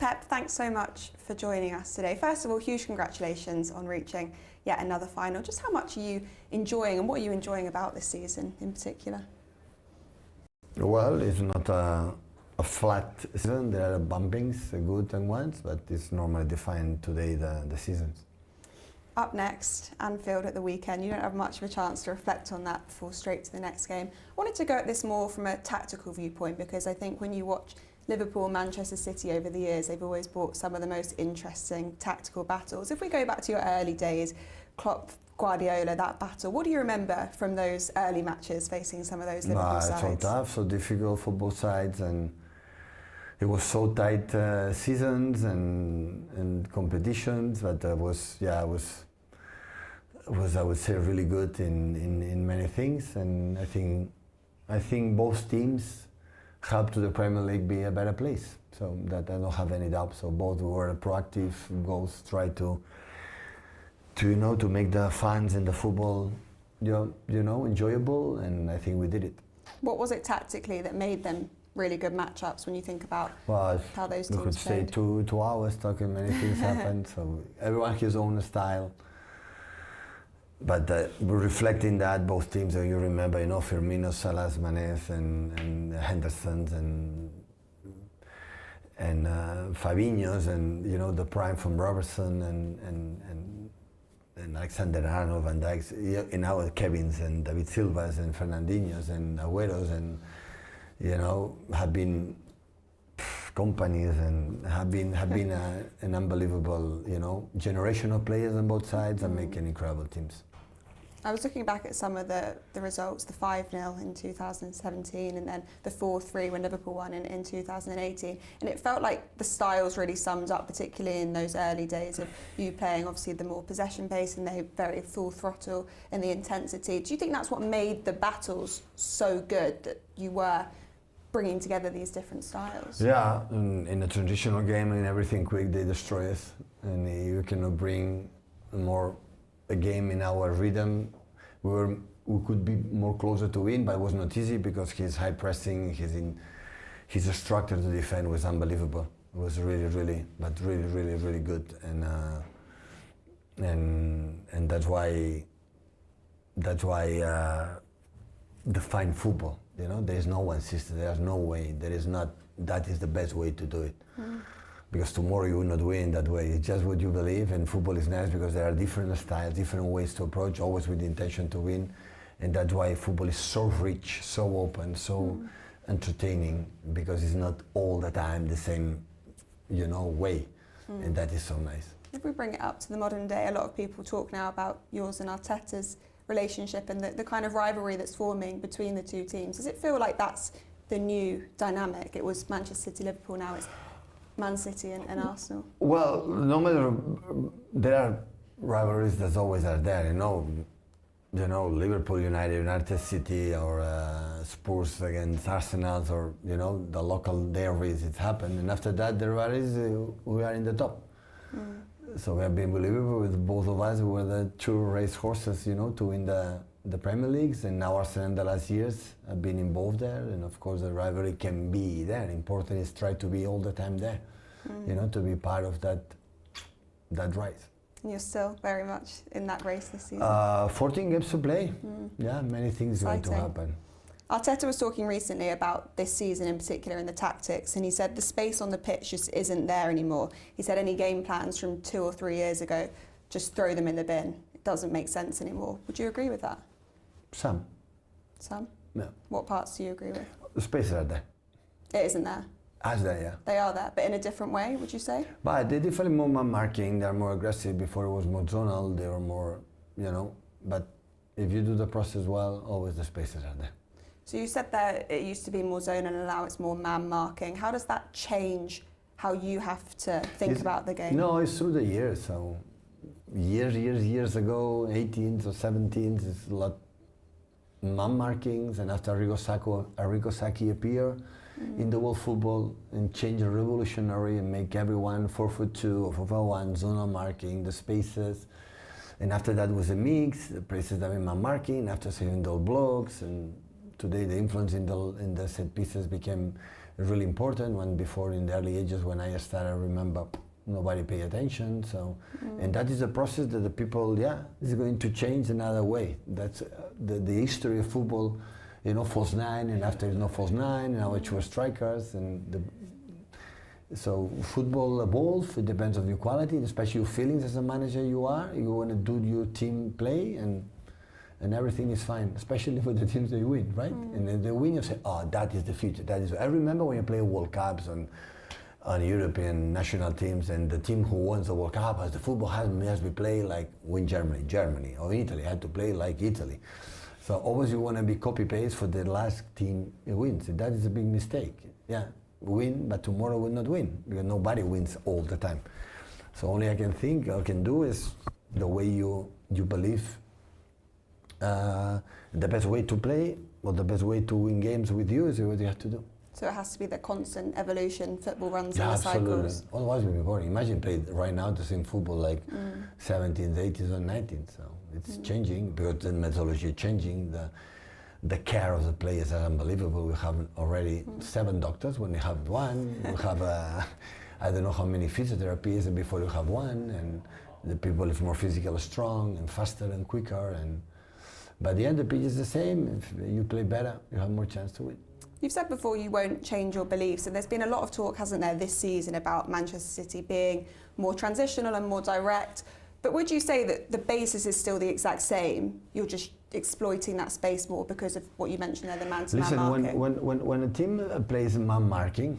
Pep, thanks so much for joining us today. First of all, huge congratulations on reaching yet another final. Just how much are you enjoying and what are you enjoying about this season in particular? Well, it's not a flat season. There are bumpings, good and ones, but it's normally defined today the seasons. Up next, Anfield at the weekend. You don't have much of a chance to reflect on that before straight to the next game. I wanted to go at this more from a tactical viewpoint because I think when you watch Liverpool, Manchester City over the years, they've always brought some of the most interesting tactical battles. If we go back to your early days, Klopp, Guardiola, that battle, what do you remember from those early matches facing some of those Liverpool sides? So tough, so difficult for both sides, and it was so tight seasons and competitions, but was I would say really good in many things, and I think both teams helped to the Premier League be a better place. So that I don't have any doubt. So both were proactive, both tried to make the fans and the football enjoyable, and I think we did it. What was it tactically that made them really good matchups when you think about how those teams played? We could stay 2 hours talking, many things happened, so everyone his own style. But reflecting that, both teams, you remember, Firmino, Salah, Mané, and Henderson's and Fabinho's, and the prime from Robertson and Alexander-Arnold, Van Dijk's, Kevin's and David Silva's and Fernandinho's and Agüero's, and have been companies and have been an unbelievable generation of players on both sides and making incredible teams. I was looking back at some of the results, the 5-0 in 2017 and then the 4-3 when Liverpool won in 2018, and it felt like the styles really summed up, particularly in those early days of you playing obviously the more possession based and the very full throttle and the intensity. Do you think that's what made the battles so good, that you were bringing together these different styles? Yeah, in a traditional game, in everything quick, they destroy us, and you cannot bring a game in our rhythm. We could be more closer to win, but it was not easy because his high pressing, his structure to defend was unbelievable. It was really good, and that's why define football. There is no one system. There's no way. There is not. That is the best way to do it. Because tomorrow you will not win that way. It's just what you believe, and football is nice because there are different styles, different ways to approach, always with the intention to win, and that's why football is so rich, so open, so entertaining, because it's not all the time the same, way, and that is so nice. If we bring it up to the modern day, a lot of people talk now about yours and Arteta's relationship and the kind of rivalry that's forming between the two teams. Does it feel like that's the new dynamic? It was Manchester City, Liverpool, now it's Man City and Arsenal? Well, no matter, there are rivalries that always are there, Liverpool, United City, or Spurs against Arsenal, or the local derbies. It's happened, and after that, the rivalries, we are in the top. So we have been believable with both of us. We were the two race horses, to win the Premier Leagues, and now Arsenal in the last years have been involved there, and of course the rivalry can be there. Important is try to be all the time there, to be part of that race. And you're still very much in that race this season. 14 games to play. Yeah, many things going to happen. Arteta was talking recently about this season in particular and the tactics, and he said the space on the pitch just isn't there anymore. He said any game plans from 2 or 3 years ago, just throw them in the bin. It doesn't make sense anymore. Would you agree with that? Some. Some? No. What parts do you agree with? The spaces are there. It isn't there? As there, yeah. They are there, but in a different way, would you say? But they're definitely more man-marking, they're more aggressive. Before it was more zonal, they were more, but if you do the process well, always the spaces are there. So you said that it used to be more zonal and now it's more man-marking. How does that change how you have to think about the game? No, it's through the years. So years ago, 18s or 17s, it's a lot man markings, and after Arrigo Sacchi appeared in the world football and change the revolutionary and make everyone 4'2" or 4'1", zonal marking, the spaces. And after that was a mix, the places that were man marking, after seeing the blocks, and today the influence in the set pieces became really important. When before in the early ages when I started, I remember nobody pay attention. So, and that is a process that the people, is going to change another way. That's the history of football. You know, false nine, and after there's no false nine, and now it's strikers, and so football evolves. It depends on your quality, especially your feelings as a manager. You want to do your team play, and everything is fine, especially for the teams that you win, right? And then they win, you say, oh, that is the future. That is. I remember when you play World Cups on European national teams, and the team who wins the World Cup as the football has to play like win Germany, or Italy had to play like Italy. So always you want to be copy-paste for the last team wins. That is a big mistake. Yeah, win, but tomorrow will not win, because nobody wins all the time. So only I can do is the way you believe the best way to play, or the best way to win games with you is what you have to do. So it has to be the constant evolution. Football runs in the absolutely. cycles. Otherwise, we'll be boring. Imagine play right now the same football like 17th, 80s, or 19th. So it's changing, because the methodology is changing. The care of the players is unbelievable. We have already 7 doctors when they have one. We have I don't know how many physiotherapists before you have one, and the people is more physical, strong, and faster and quicker. And by the end, the pitch is the same. If you play better, you have more chance to win. You've said before you won't change your beliefs, and there's been a lot of talk, hasn't there, this season about Manchester City being more transitional and more direct. But would you say that the basis is still the exact same? You're just exploiting that space more because of what you mentioned there, the man-to-man marking? Listen, when a team plays man marking,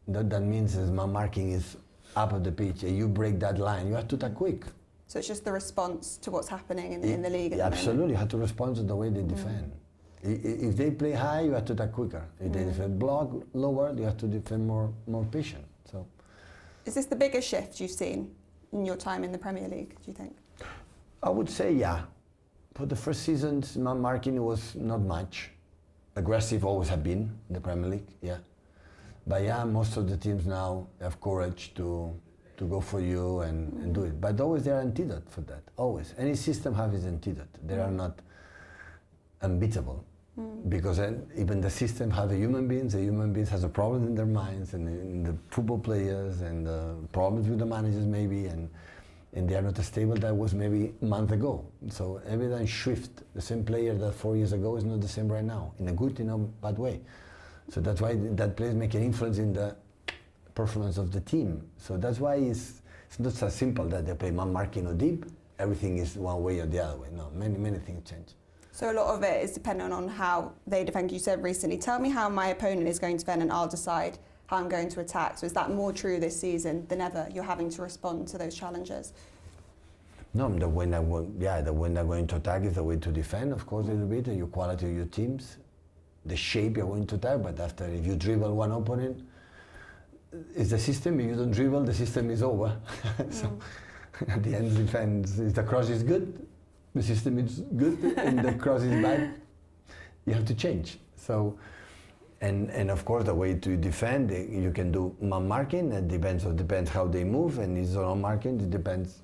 that means is man marking is up on the pitch, and you break that line, you have to attack quick. So it's just the response to what's happening in the league. Absolutely, you have to respond to the way they defend. If they play high, you have to attack quicker. If they defend block lower, you have to defend more patient. So, is this the biggest shift you've seen in your time in the Premier League, do you think? I would say yeah. For the first seasons, man marking was not much. Aggressive always have been in the Premier League, yeah. But yeah, most of the teams now have courage to go for you and do it. But always there are antidote for that, always. Any system has its antidote. They are not unbeatable. Because even the system has the human beings has a problem in their minds, and in the football players, and problems with the managers maybe, and they are not as stable that was maybe a month ago. So every time shift, the same player that 4 years ago is not the same right now, in a good, in a bad way. So that's why that players make an influence in the performance of the team. So that's why it's not so simple that they play man marking or deep, everything is one way or the other way. No, many things change. So a lot of it is dependent on how they defend. You said recently, tell me how my opponent is going to defend and I'll decide how I'm going to attack. So is that more true this season than ever? You're having to respond to those challenges. No, the way they're going to attack is the way to defend, of course, a little bit, and your quality of your teams, the shape you're going to attack. But after, if you dribble one opponent, it's the system. If you don't dribble, the system is over. So at the end, defense, if the cross is good, the system is good, and the cross is bad, you have to change. So, and of course, the way to defend, you can do man marking. It depends how they move, and it's zone marking. It depends,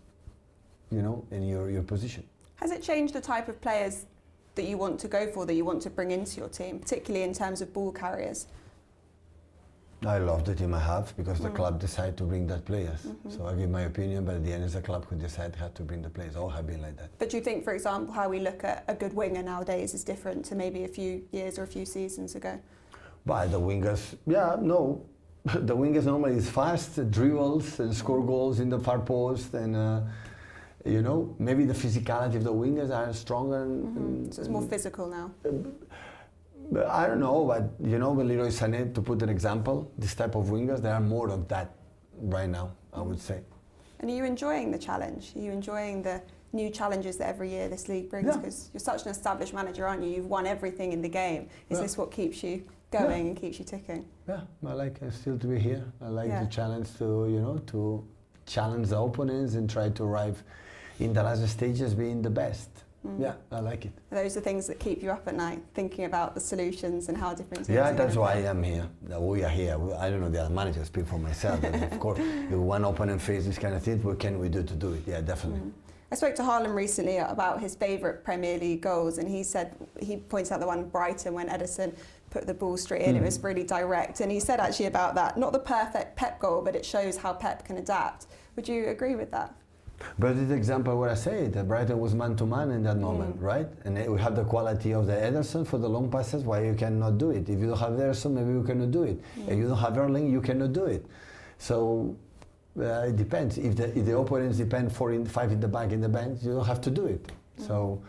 in your position. Has it changed the type of players that you want to go for, that you want to bring into your team, particularly in terms of ball carriers? I love the team I have, because the club decide to bring that players. So I give my opinion, but at the end it's the club who decide how to bring the players. All have been like that. But do you think, for example, how we look at a good winger nowadays is different to maybe a few years or a few seasons ago? But the wingers, the wingers normally is fast, dribbles and score goals in the far post, and maybe the physicality of the wingers are stronger. So it's more physical now. I don't know, but with Leroy Sané, to put an example, this type of wingers, there are more of that right now, I would say. And are you enjoying the challenge? Are you enjoying the new challenges that every year this league brings? Because you're such an established manager, aren't you? You've won everything in the game. Is this what keeps you going and keeps you ticking? Yeah, I like still to be here. I like the challenge to challenge the opponents and try to arrive in the last stages being the best. Yeah, I like it. Those are things that keep you up at night, thinking about the solutions and how different teams are. Yeah, that's why I am here. We are here. I don't know the other managers, speak for myself, but of course, if one opponent faces this kind of things, what can we do to do it? Yeah, definitely. I spoke to Haaland recently about his favourite Premier League goals, and he points out the one Brighton when Ederson put the ball straight in. It was really direct, and he said actually about that, not the perfect Pep goal, but it shows how Pep can adapt. Would you agree with that? But it's example what I say, that Brighton was man-to-man in that moment, right? And we have the quality of the Ederson for the long passes, why you cannot do it? If you don't have Ederson, maybe you cannot do it. If you don't have Erling, you cannot do it. So it depends. If the opponents depend 5 in the back in the bench, you don't have to do it. So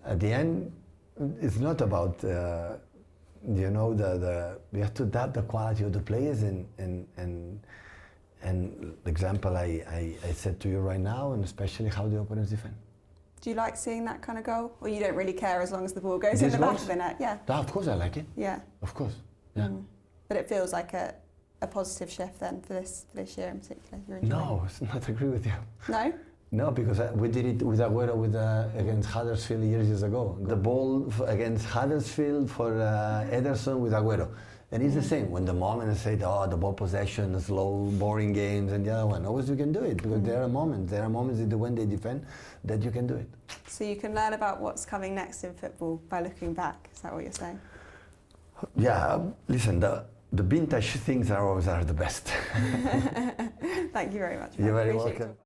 at the end, it's not about, you know, we have to adapt the quality of the players and the example I said to you right now, and especially how the opponents defend. Do you like seeing that kind of goal? Or you don't really care as long as the ball goes These in the back goals? of the net? Yeah. No, of course I like it. Yeah. Of course. Yeah. But it feels like a positive shift then for this year in particular. You're enjoying. No, I not agree with you. No? No, because we did it with Aguero against Huddersfield years ago. The ball against Huddersfield for Ederson with Aguero. And it's the same. When the moment I say, oh, the ball possession, slow, boring games, and the other one, always you can do it because there are moments when they defend that you can do it. So you can learn about what's coming next in football by looking back. Is that what you're saying? Yeah, listen, the vintage things are always the best. Thank you very much. You're very Appreciate welcome. it.